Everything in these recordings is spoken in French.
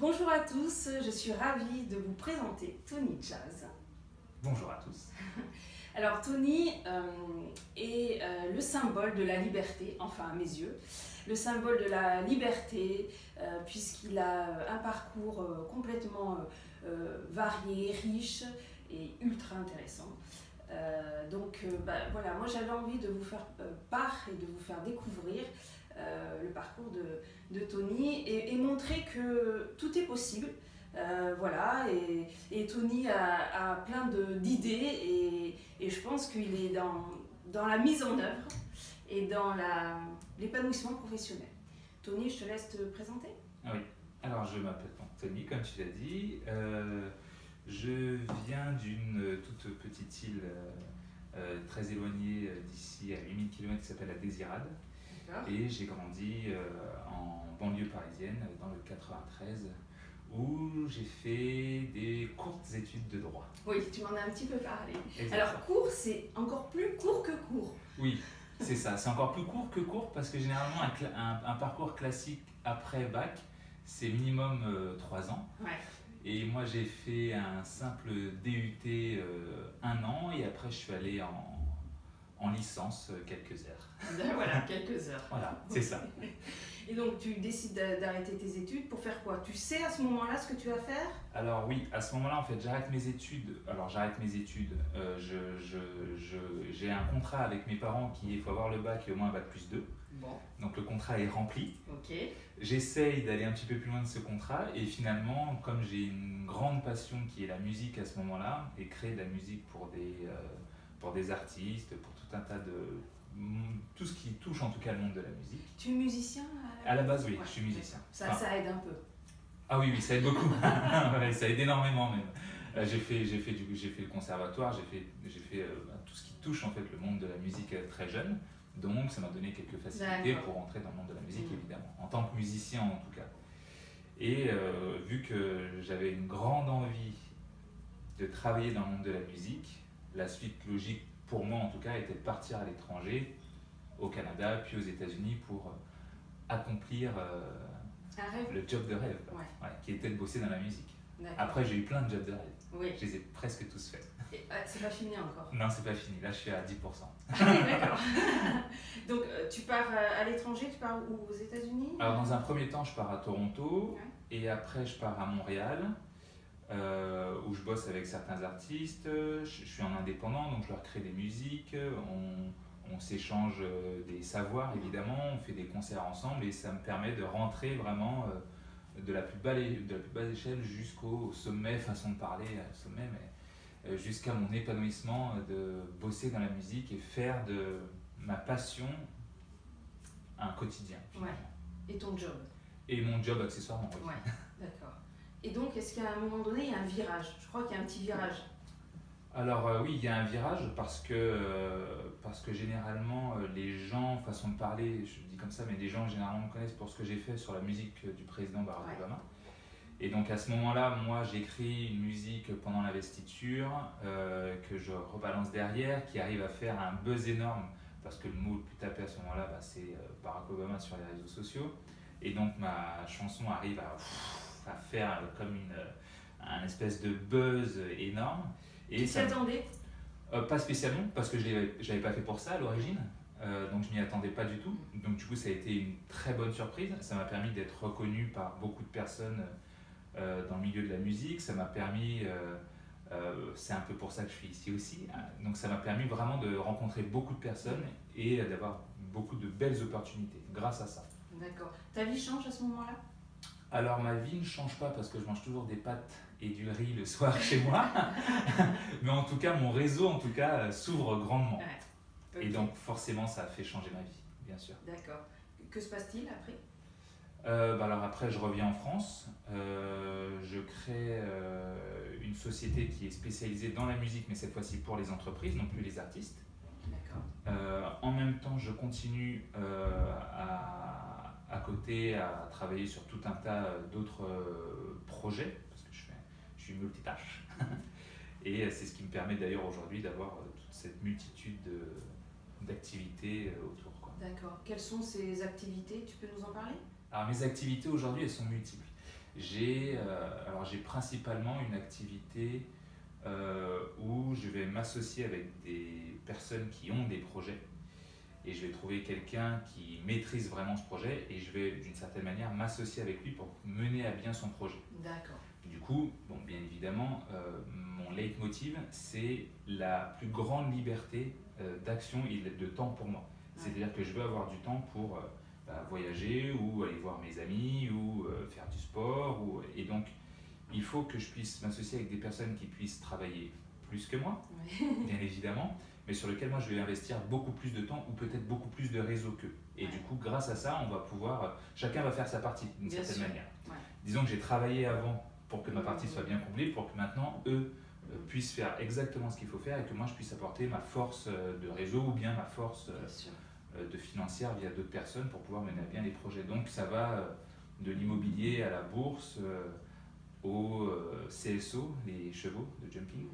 Bonjour à tous, je suis ravie de vous présenter Tony Jazz. Bonjour à tous. Alors Tony est le symbole de la liberté, enfin à mes yeux, le symbole de la liberté puisqu'il a un parcours complètement varié, riche et ultra intéressant. Voilà, moi j'avais envie de vous faire part et de vous faire découvrir le parcours de Tony et montrer que tout est possible. Voilà, et Tony a plein d'idées et je pense qu'il est dans la mise en œuvre et dans l'épanouissement professionnel. Tony, je te laisse te présenter. Ah oui, alors je m'appelle donc Tony, comme tu l'as dit. Je viens d'une toute petite île très éloignée d'ici à 8000 km qui s'appelle la Désirade. Et j'ai grandi en banlieue parisienne dans le 93 où j'ai fait des courtes études de droit. Oui, tu m'en as un petit peu parlé. Exactement. Alors court, c'est encore plus court que court. Oui, c'est ça, c'est encore plus court que court parce que généralement un parcours classique après bac, c'est minimum 3 ans. Ouais. Et moi j'ai fait un simple DUT 1 an et après je suis allé en licence quelques heures. Voilà, quelques heures. Voilà, c'est ça. Et donc tu décides d'arrêter tes études pour faire quoi? Tu sais à ce moment-là ce que tu vas faire? Alors oui, à ce moment-là en fait j'arrête mes études. J'ai un contrat avec mes parents il faut avoir le bac et au moins un bac plus 2. Bon. Donc le contrat est rempli. Ok. J'essaye d'aller un petit peu plus loin de ce contrat et finalement, comme j'ai une grande passion qui est la musique à ce moment-là, et créer de la musique pour des artistes, pour tout un tas de... tout ce qui touche en tout cas le monde de la musique. Tu es musicien? À la base, oui, Ouais, je suis musicien. ça aide un peu. Ah oui, ça aide beaucoup. Ouais, ça aide énormément même. J'ai fait le conservatoire, j'ai fait tout ce qui touche en fait le monde de la musique très jeune. Donc ça m'a donné quelques facilités pour rentrer dans le monde de la musique évidemment, en tant que musicien en tout cas. Et vu que j'avais une grande envie de travailler dans le monde de la musique, la suite logique pour moi en tout cas était de partir à l'étranger, au Canada puis aux États-Unis pour accomplir le job de rêve, Ouais. qui était de bosser dans la musique. D'accord. Après j'ai eu plein de jobs de rêve, Oui. je les ai presque tous faits. C'est pas fini encore. Non, c'est pas fini, là je suis à 10%. D'accord. Donc tu pars à l'étranger, tu pars où? Aux États-Unis? Alors dans un premier temps je pars à Toronto, Ouais. et après je pars à Montréal où je bosse avec certains artistes. Je suis en indépendant donc je leur crée des musiques, on s'échange des savoirs évidemment, on fait des concerts ensemble et ça me permet de rentrer vraiment de la plus basse échelle jusqu'au sommet, façon de parler, sommet, mais jusqu'à mon épanouissement de bosser dans la musique et faire de ma passion un quotidien finalement. Ouais. Et ton job? Et mon job accessoirement, oui. Ouais, d'accord. Et donc, est-ce qu'à un moment donné, il y a un virage? Je crois qu'il y a un petit virage. Alors oui, il y a un virage parce que généralement les gens, façon de parler, je dis comme ça, mais les gens généralement me connaissent pour ce que j'ai fait sur la musique du président Barack Obama. Et donc à ce moment-là, moi j'écris une musique pendant l'investiture que je rebalance derrière, qui arrive à faire un buzz énorme parce que le mot le plus tapé à ce moment-là, c'est Barack Obama sur les réseaux sociaux. Et donc ma chanson arrive à faire comme un espèce de buzz énorme. Et tu t'y attendais? Pas spécialement, parce que je l'avais pas fait pour ça à l'origine, donc je m'y attendais pas du tout. Donc du coup ça a été une très bonne surprise, ça m'a permis d'être reconnu par beaucoup de personnes dans le milieu de la musique, ça m'a permis, c'est un peu pour ça que je suis ici aussi, donc ça m'a permis vraiment de rencontrer beaucoup de personnes et d'avoir beaucoup de belles opportunités grâce à ça. D'accord. Ta vie change à ce moment-là? Alors ma vie ne change pas parce que je mange toujours des pâtes et du riz le soir chez moi, mais en tout cas mon réseau en tout cas s'ouvre grandement. Ouais. Okay. Et donc forcément ça a fait changer ma vie, bien sûr. D'accord. Que se passe-t-il après? Alors après je reviens en France, je crée une société qui est spécialisée dans la musique mais cette fois-ci pour les entreprises, non plus les artistes. D'accord. En même temps je continue à côté à travailler sur tout un tas d'autres projets parce que je suis multitâche et c'est ce qui me permet d'ailleurs aujourd'hui d'avoir toute cette multitude d'activités autour, D'accord. Quelles sont ces activités? Tu peux nous en parler? Alors mes activités aujourd'hui elles sont multiples. Alors j'ai principalement une activité où je vais m'associer avec des personnes qui ont des projets et je vais trouver quelqu'un qui maîtrise vraiment ce projet et je vais d'une certaine manière m'associer avec lui pour mener à bien son projet. D'accord. Du coup, bon, bien évidemment, mon leitmotiv, c'est la plus grande liberté d'action et de temps pour moi. C'est-à-dire que je veux avoir du temps pour voyager ou aller voir mes amis ou faire du sport. Et donc, il faut que je puisse m'associer avec des personnes qui puissent travailler plus que moi, bien évidemment, mais sur lesquelles moi je vais investir beaucoup plus de temps ou peut-être beaucoup plus de réseau qu'eux. Et du coup, grâce à ça, on va pouvoir, chacun va faire sa partie d'une certaine manière. Ouais. Disons que j'ai travaillé avant pour que ma partie soit bien comblée, pour que maintenant eux puissent faire exactement ce qu'il faut faire et que moi je puisse apporter ma force de réseau ou bien ma force de financière via d'autres personnes pour pouvoir mener à bien les projets. Donc ça va de l'immobilier à la bourse, au CSO, les chevaux de jumping,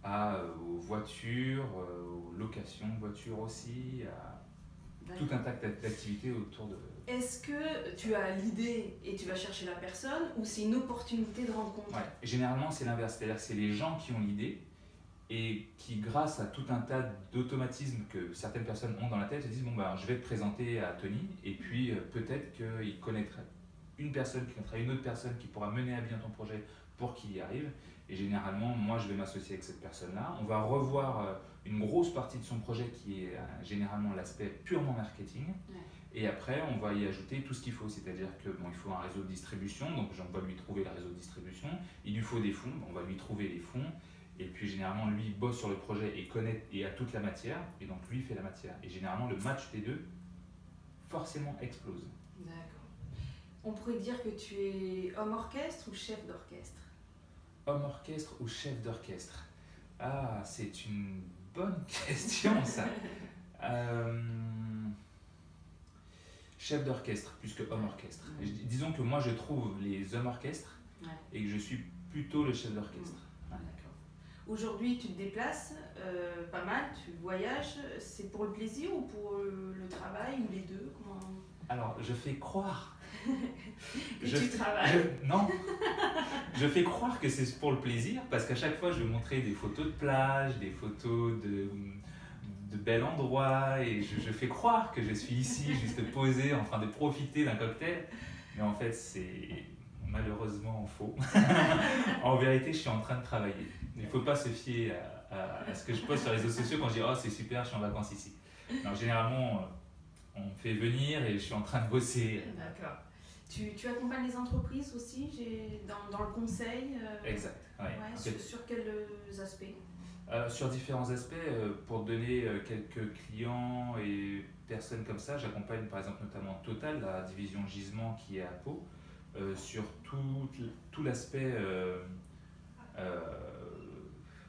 aux voitures, aux locations de voitures aussi, à tout un tas d'activités autour de... Est-ce que tu as l'idée et tu vas chercher la personne ou c'est une opportunité de rencontre? Ouais. Généralement c'est l'inverse, c'est-à-dire que c'est les gens qui ont l'idée et qui, grâce à tout un tas d'automatismes que certaines personnes ont dans la tête, se disent bon ben je vais te présenter à Tony et puis peut-être qu'il connaîtrait une personne qui connaîtra une autre personne qui pourra mener à bien ton projet pour qu'il y arrive. Et généralement, moi, je vais m'associer avec cette personne-là. On va revoir une grosse partie de son projet qui est généralement l'aspect purement marketing. Ouais. Et après, on va y ajouter tout ce qu'il faut. C'est-à-dire que il faut un réseau de distribution, donc on va lui trouver le réseau de distribution. Il lui faut des fonds, on va lui trouver les fonds. Et puis généralement, lui bosse sur le projet et connaît et a toute la matière. Et donc lui fait la matière. Et généralement, le match des deux forcément explose. D'accord. On pourrait dire que tu es homme orchestre ou chef d'orchestre? Homme orchestre ou chef d'orchestre? Ah, c'est une bonne question ça. Chef d'orchestre plus que homme orchestre. Disons que moi je trouve les hommes orchestres et que je suis plutôt le chef d'orchestre. D'accord. Aujourd'hui tu te déplaces pas mal, tu voyages, c'est pour le plaisir ou pour le travail ou les deux? Alors je fais croire. Tu travailles? Non, je fais croire que c'est pour le plaisir parce qu'à chaque fois je vais montrer des photos de plage, des photos de bel endroit et je fais croire que je suis ici juste posé en train de profiter d'un cocktail, mais en fait c'est malheureusement faux. En vérité, je suis en train de travailler. Il ne faut pas se fier à ce que je poste sur les réseaux sociaux quand je dis oh c'est super, je suis en vacances ici. Non, généralement on me fait venir et je suis en train de bosser. D'accord. Tu accompagnes les entreprises aussi dans le conseil? Exact. Ouais. Sur quels aspects? Sur différents aspects, pour donner quelques clients et personnes comme ça, j'accompagne par exemple notamment Total, la division gisement qui est à Pau, sur tout l'aspect,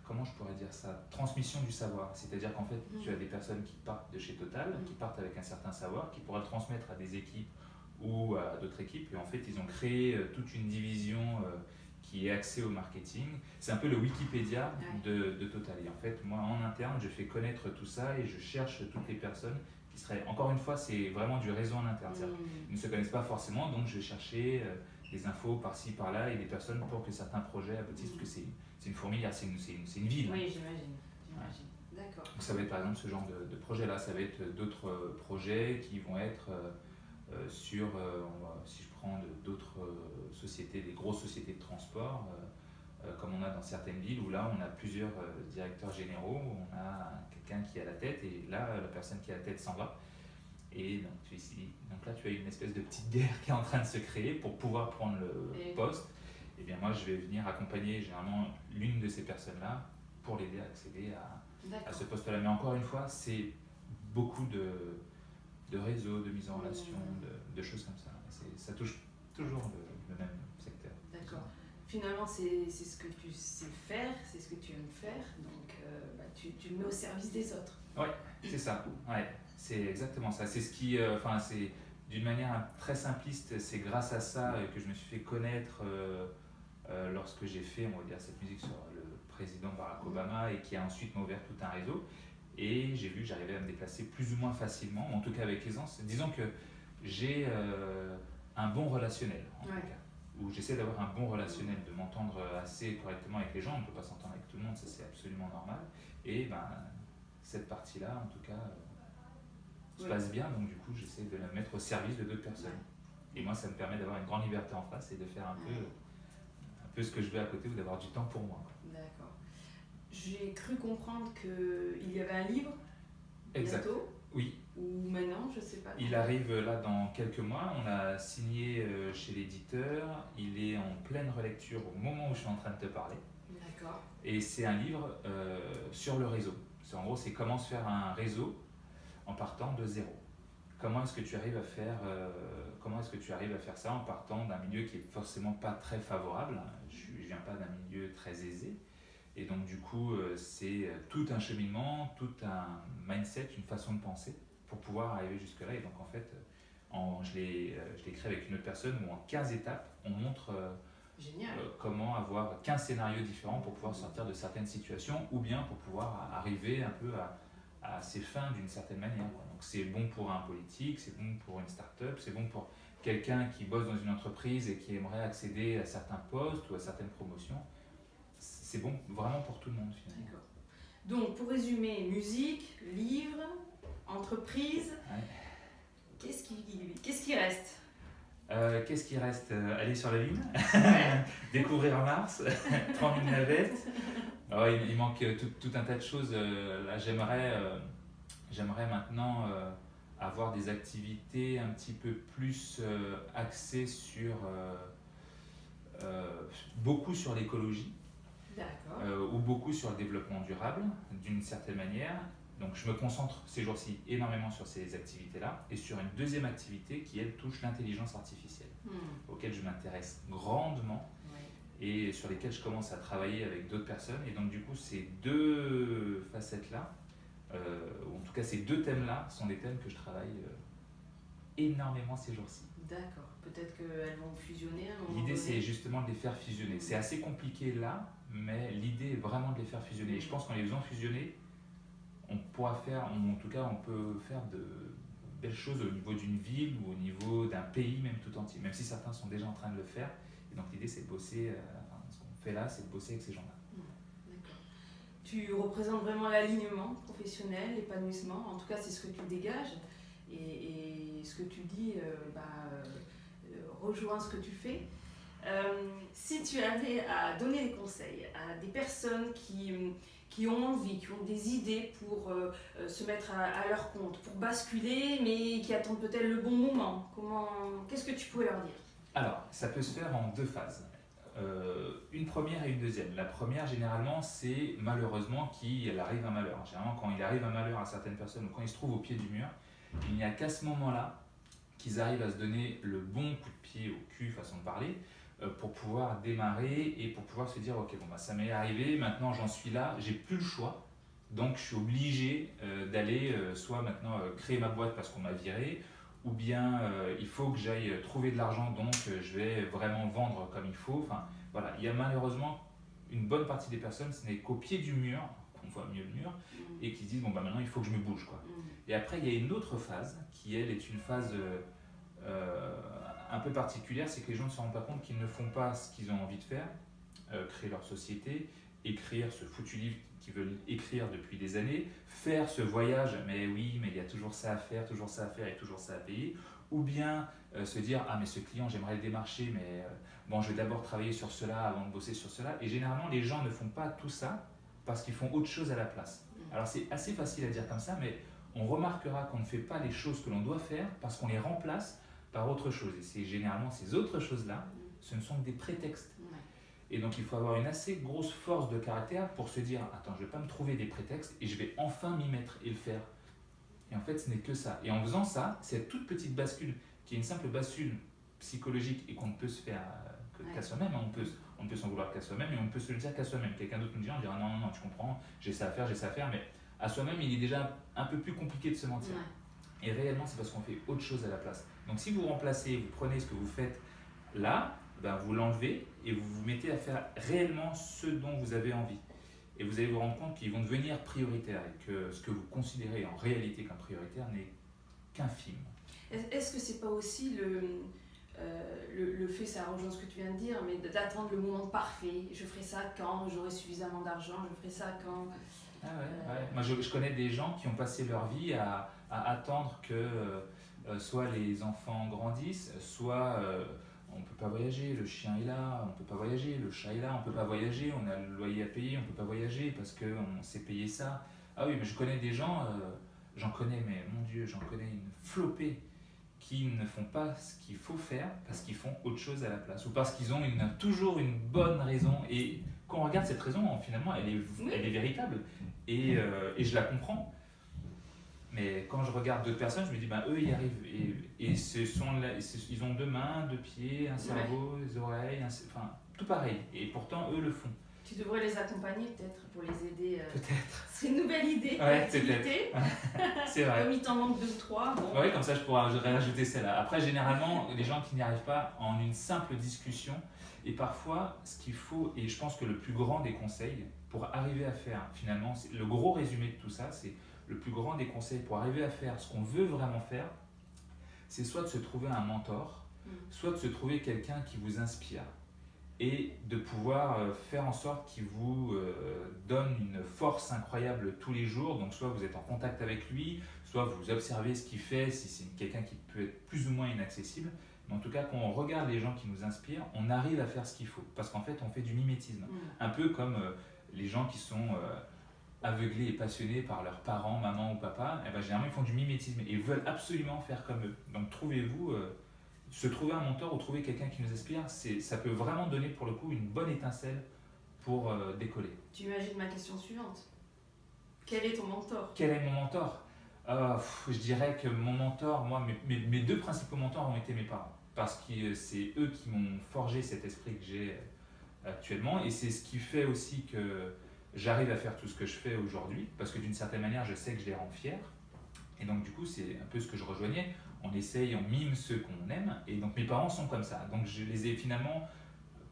comment je pourrais dire ça, transmission du savoir. C'est-à-dire qu'en fait, tu as des personnes qui partent de chez Total, qui partent avec un certain savoir, qui pourraient le transmettre à des équipes ou à d'autres équipes. Et en fait, ils ont créé toute une division qui est axée au marketing. C'est un peu le Wikipédia de Total. Et en fait, moi, en interne, je fais connaître tout ça et je cherche toutes les personnes qui seraient... Encore une fois, c'est vraiment du réseau en interne. Ils ne se connaissent pas forcément, donc je vais chercher des infos par-ci, par-là et des personnes pour que certains projets aboutissent, parce que c'est une fourmilière, c'est une ville. Oui, j'imagine. D'accord. Donc ça va être par exemple ce genre de projet-là. Ça va être d'autres projets qui vont être... si je prends d'autres sociétés, des grosses sociétés de transport, comme on a dans certaines villes où là on a plusieurs directeurs généraux, on a quelqu'un qui est à la tête et là la personne qui est à la tête s'en va. Et donc là tu as une espèce de petite guerre qui est en train de se créer pour pouvoir prendre le poste. Et bien moi je vais venir accompagner généralement l'une de ces personnes-là pour l'aider à accéder à ce poste-là. Mais encore une fois, c'est beaucoup de réseau, de mise en relation, de choses comme ça. Ça touche toujours le même secteur. D'accord. Finalement, c'est ce que tu sais faire, c'est ce que tu aimes faire, donc tu le mets au service des autres. Oui, c'est ça. Ouais, c'est exactement ça. C'est ce qui, c'est d'une manière très simpliste, c'est grâce à ça que je me suis fait connaître lorsque j'ai fait, on va dire, cette musique sur le président Barack Obama et qui a ensuite m'a ouvert tout un réseau. Et j'ai vu que j'arrivais à me déplacer plus ou moins facilement, en tout cas avec aisance. Disons que j'ai un bon relationnel, en tout cas. où j'essaie d'avoir un bon relationnel, de m'entendre assez correctement avec les gens. On ne peut pas s'entendre avec tout le monde, ça c'est absolument normal. Et ben, cette partie-là, en tout cas, se passe bien, donc du coup j'essaie de la mettre au service de d'autres personnes. Et moi ça me permet d'avoir une grande liberté en face et de faire un peu ce que je veux à côté ou d'avoir du temps pour moi. D'accord. J'ai cru comprendre qu'il y avait un livre bientôt. Oui. Ou maintenant, je sais pas. Il arrive là dans quelques mois, on l'a signé chez l'éditeur, il est en pleine relecture au moment où je suis en train de te parler. D'accord. Et c'est un livre sur le réseau. En gros, c'est comment se faire un réseau en partant de zéro. Comment est-ce que tu arrives à faire ça en partant d'un milieu qui est forcément pas très favorable. Je viens pas d'un milieu très aisé. Et donc du coup, c'est tout un cheminement, tout un mindset, une façon de penser pour pouvoir arriver jusque-là. Et donc en fait, je l'ai écrit avec une autre personne où en 15 étapes, on montre comment avoir 15 scénarios différents pour pouvoir sortir de certaines situations ou bien pour pouvoir arriver un peu à ses fins d'une certaine manière. Donc c'est bon pour un politique, c'est bon pour une start-up, c'est bon pour quelqu'un qui bosse dans une entreprise et qui aimerait accéder à certains postes ou à certaines promotions. C'est bon vraiment pour tout le monde finalement. D'accord. Donc pour résumer, musique, livre, entreprise, qu'est-ce qui reste? Qu'est-ce qui reste? Aller sur la Lune, découvrir Mars, prendre une navette. Alors, il manque tout un tas de choses. Là, j'aimerais maintenant avoir des activités un petit peu plus axées sur beaucoup sur l'écologie. Ou beaucoup sur le développement durable d'une certaine manière. Donc je me concentre ces jours-ci énormément sur ces activités-là et sur une deuxième activité qui elle touche l'intelligence artificielle, auquel je m'intéresse grandement et sur lesquelles je commence à travailler avec d'autres personnes. Et donc du coup ces deux facettes-là, ou en tout cas ces deux thèmes-là, sont des thèmes que je travaille énormément ces jours-ci. D'accord, peut-être qu'elles vont fusionner à un moment L'idée donné. c'est justement de les faire fusionner. C'est assez compliqué là, mais l'idée est vraiment de les faire fusionner. Et je pense qu'en les faisant fusionner, on pourra faire, en tout cas on peut faire de belles choses au niveau d'une ville ou au niveau d'un pays même tout entier, même si certains sont déjà en train de le faire. Et donc l'idée c'est de bosser, ce qu'on fait là, c'est de bosser avec ces gens-là. D'accord. Tu représentes vraiment l'alignement professionnel, l'épanouissement, en tout cas c'est ce que tu dégages. Et ce que tu dis rejoint ce que tu fais. Si tu avais à donner des conseils à des personnes qui ont envie, qui ont des idées pour se mettre à leur compte, pour basculer, mais qui attendent peut-être le bon moment, qu'est-ce que tu pourrais leur dire? Alors, ça peut se faire en deux phases. Une première et une deuxième. La première, généralement, c'est malheureusement qu'il arrive un malheur. Généralement, quand il arrive un malheur à certaines personnes ou quand ils se trouvent au pied du mur, il n'y a qu'à ce moment-là qu'ils arrivent à se donner le bon coup de pied au cul, façon de parler, pour pouvoir démarrer et pour pouvoir se dire ok, bon, bah, ça m'est arrivé, maintenant j'en suis là, j'ai plus le choix, donc je suis obligé d'aller soit maintenant créer ma boîte parce qu'on m'a viré, ou bien il faut que j'aille trouver de l'argent, donc je vais vraiment vendre comme il faut. Enfin, voilà, il y a malheureusement une bonne partie des personnes, ce n'est qu'au pied du mur qu'on voit mieux le mur, et qui se disent bon bah maintenant il faut que je me bouge quoi. Et après il y a une autre phase qui elle est une phase un peu particulière, c'est que les gens ne se rendent pas compte qu'ils ne font pas ce qu'ils ont envie de faire, créer leur société, écrire ce foutu livre qu'ils veulent écrire depuis des années, faire ce voyage, mais oui, mais il y a toujours ça à faire et toujours ça à payer, ou bien se dire ah mais ce client j'aimerais le démarcher, mais bon je vais d'abord travailler sur cela avant de bosser sur cela. Et généralement les gens ne font pas tout ça parce qu'ils font autre chose à la place. Alors c'est assez facile à dire comme ça, mais on remarquera qu'on ne fait pas les choses que l'on doit faire parce qu'on les remplace par autre chose. Et c'est généralement ces autres choses-là, ce ne sont que des prétextes. Et donc il faut avoir une assez grosse force de caractère pour se dire attends, je ne vais pas me trouver des prétextes et je vais enfin m'y mettre et le faire. Et en fait, ce n'est que ça. Et en faisant ça, cette toute petite bascule, qui est une simple bascule psychologique et qu'on ne peut se faire qu'à soi-même, on ne peut s'en vouloir qu'à soi-même et on ne peut se le dire qu'à soi-même. Quelqu'un d'autre nous dira, on dira non, tu comprends, j'ai ça à faire, mais à soi-même, il est déjà un peu plus compliqué de se mentir. Et réellement, c'est parce qu'on fait autre chose à la place. Donc si vous remplacez, vous prenez ce que vous faites là, ben vous l'enlevez et vous vous mettez à faire réellement ce dont vous avez envie. Et vous allez vous rendre compte qu'ils vont devenir prioritaires et que ce que vous considérez en réalité comme prioritaire n'est qu'infime. Est-ce que c'est pas aussi le fait, ça rejoint ce que tu viens de dire, mais d'attendre le moment parfait. Je ferai ça quand j'aurai suffisamment d'argent, je ferai ça quand... Ah ouais. Moi, je connais des gens qui ont passé leur vie à attendre que soit les enfants grandissent, soit on peut pas voyager, le chien est là, on peut pas voyager, le chat est là, on peut pas voyager, on a le loyer à payer, on peut pas voyager parce qu'on s'est payé ça. Ah oui, mais je connais des gens, j'en connais, mais mon Dieu, j'en connais une flopée qui ne font pas ce qu'il faut faire parce qu'ils font autre chose à la place ou parce qu'ils ont toujours une bonne raison. Et quand on regarde cette raison, finalement, elle est véritable et je la comprends. Mais quand je regarde d'autres personnes, je me dis, eux, ils y arrivent. Et ils ont 2 mains, 2 pieds, un cerveau, des oreilles, enfin, tout pareil. Et pourtant, eux le font. Tu devrais les accompagner peut-être pour les aider. Peut-être. C'est une nouvelle idée d'activité. C'est vrai. Comme il t'en manque 2 ou 3. Bon. Oui, comme ça, je pourrais rajouter celle-là. Après, généralement, les gens qui n'y arrivent pas en une simple discussion, et parfois, ce qu'il faut, et je pense que le plus grand des conseils pour arriver à faire, finalement, le gros résumé de tout ça, c'est le plus grand des conseils pour arriver à faire ce qu'on veut vraiment faire, c'est soit de se trouver un mentor, soit de se trouver quelqu'un qui vous inspire et de pouvoir faire en sorte qu'il vous donne une force incroyable tous les jours. Donc soit vous êtes en contact avec lui, soit vous observez ce qu'il fait, si c'est quelqu'un qui peut être plus ou moins inaccessible. Mais en tout cas, quand on regarde les gens qui nous inspirent, on arrive à faire ce qu'il faut. Parce qu'en fait, on fait du mimétisme. Un peu comme les gens qui sont aveuglés et passionnés par leurs parents, maman ou papa, généralement ils font du mimétisme et ils veulent absolument faire comme eux. Donc trouvez-vous, se trouver un mentor ou trouver quelqu'un qui nous inspire, ça peut vraiment donner pour le coup une bonne étincelle pour décoller. Tu imagines ma question suivante. Quel est ton mentor ? Quel est mon mentor ? Je dirais que mon mentor, moi, mes 2 principaux mentors ont été mes parents. Parce que c'est eux qui m'ont forgé cet esprit que j'ai actuellement. Et c'est ce qui fait aussi que j'arrive à faire tout ce que je fais aujourd'hui. Parce que d'une certaine manière, je sais que je les rends fiers. Et donc du coup, c'est un peu ce que je rejoignais. On essaye, on mime ceux qu'on aime. Et donc mes parents sont comme ça. Donc je les ai finalement...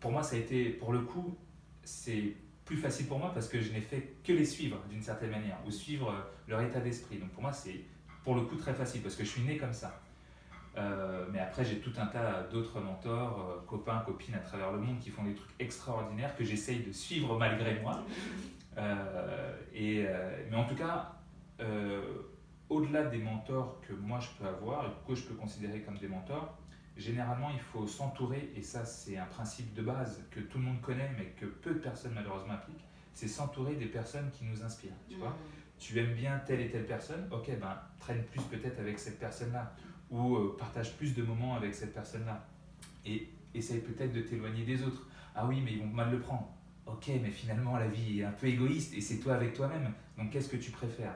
Pour moi, ça a été, pour le coup, c'est plus facile pour moi parce que je n'ai fait que les suivre d'une certaine manière. Ou suivre leur état d'esprit. Donc pour moi, c'est pour le coup très facile parce que je suis né comme ça. Mais après, j'ai tout un tas d'autres mentors, copains, copines à travers le monde qui font des trucs extraordinaires que j'essaye de suivre malgré moi. Mais en tout cas, au-delà des mentors que moi je peux avoir et que je peux considérer comme des mentors, généralement il faut s'entourer, et ça c'est un principe de base que tout le monde connaît mais que peu de personnes malheureusement appliquent, c'est s'entourer des personnes qui nous inspirent. Tu vois, tu aimes bien telle et telle personne, ok, traîne plus peut-être avec cette personne-là, ou partage plus de moments avec cette personne-là, et essaye peut-être de t'éloigner des autres. Ah oui, mais ils vont mal le prendre. Ok, mais finalement la vie est un peu égoïste et c'est toi avec toi-même, donc qu'est-ce que tu préfères ?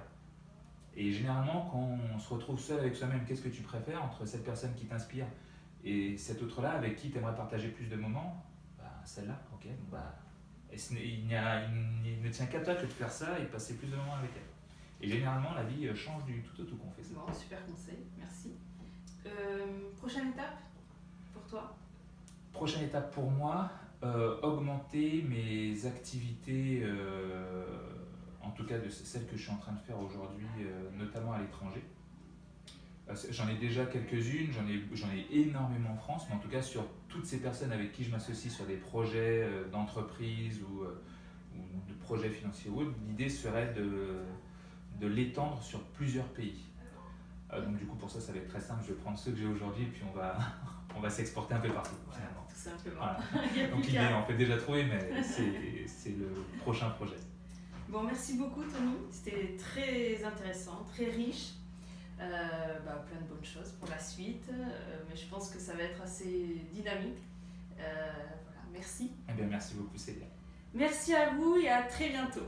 Et généralement, quand on se retrouve seul avec soi-même, qu'est-ce que tu préfères entre cette personne qui t'inspire et cette autre-là avec qui tu aimerais partager plus de moments ? Celle-là, ok, il ne tient qu'à toi que de faire ça et de passer plus de moments avec elle. Et généralement, la vie change du tout au tout qu'on fait ça. Bon, super conseil, merci. Prochaine étape pour toi ? Prochaine étape pour moi, augmenter mes activités, en tout cas de celles que je suis en train de faire aujourd'hui, notamment à l'étranger. J'en ai déjà quelques-unes, j'en ai énormément en France, mais en tout cas sur toutes ces personnes avec qui je m'associe sur des projets d'entreprise ou de projets financiers ou autres, l'idée serait de l'étendre sur plusieurs pays. Donc du coup pour ça va être très simple, je vais prendre ceux que j'ai aujourd'hui et puis on va s'exporter un peu partout. Finalement. Tout simplement. Voilà. Donc l'idée on peut déjà trouver, mais c'est le prochain projet. Bon, merci beaucoup Tony, c'était très intéressant, très riche. Plein de bonnes choses pour la suite, mais je pense que ça va être assez dynamique. Voilà, merci. Eh bien, merci beaucoup Célia. Merci à vous et à très bientôt.